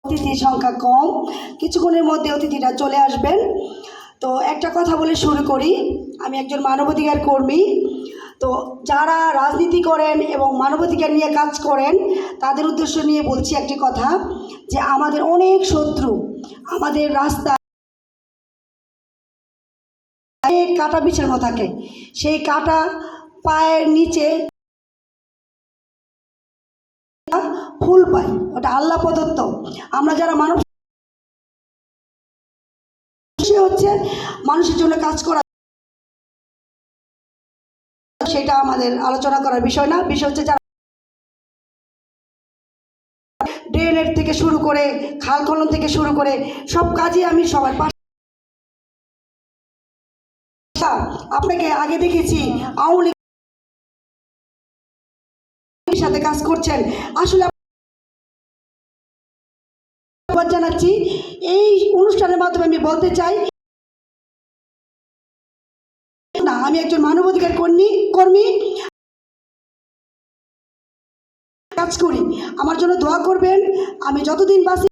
অতিথি সংখ্যা কম, কিছুক্ষণের মধ্যে অতিথিরা চলে আসবেন। তো একটা কথা বলে শুরু করি। আমি একজন মানবাধিকার কর্মী। তো যারা রাজনীতি করেন এবং মানবাধিকার নিয়ে কাজ করেন তাদের উদ্দেশ্য নিয়ে বলছি একটি কথা, যে আমাদের অনেক শত্রু আমাদের রাস্তায় কাটা বিছানো থাকে, সেই কাটা পায়ের নিচে ফুল পাই, ওটা আল্লাহ প্রদত্ত। আমরা যারা মানুষ হচ্ছে মানুষের জন্য কাজ করা, সেটা আমাদের আলোচনা করার বিষয় না। বিষয় হচ্ছে যারা ড্রেনের থেকে শুরু করে খাল খনন থেকে শুরু করে সব কাজে আমি সবার পাশে। আপনাকে আগে দেখেছি আওয়ামী লীগের সাথে কাজ করছেন, আসলে জানাচ্ছি। এই অনুষ্ঠানের মাধ্যমে আমি বলতে চাই, না, আমি একজন মানবাধিকার কর্মী, কাজ করি। আমার জন্য দোয়া করবেন। আমি যতদিন বাঁচি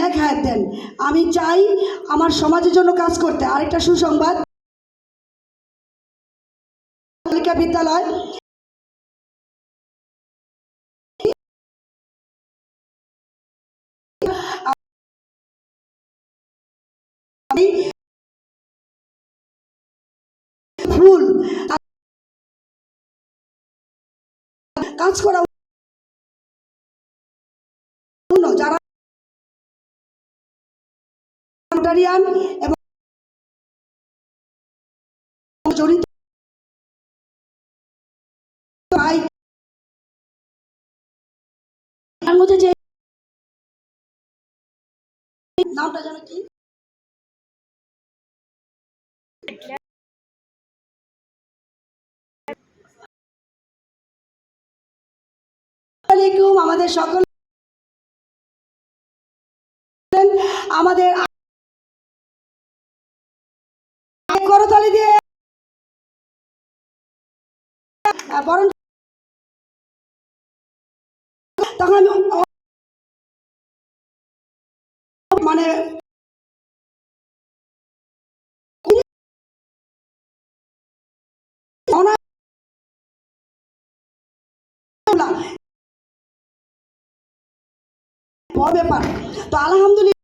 এক হায়াত দেন। আমি চাই আমার সমাজের জন্য কাজ করতে। আরেকটা সুসংবাদ, বালিকা বিদ্যালয় ফুল কাজ করা, যারা এবং জড়িত ভাই, তার মধ্যে যে নামটা জানো কি, আমাদের সকল আমাদের করতালি দিয়ে বরণ। তখন আমি মানে ব্যাপার। তো আলহামদুলিল্লাহ।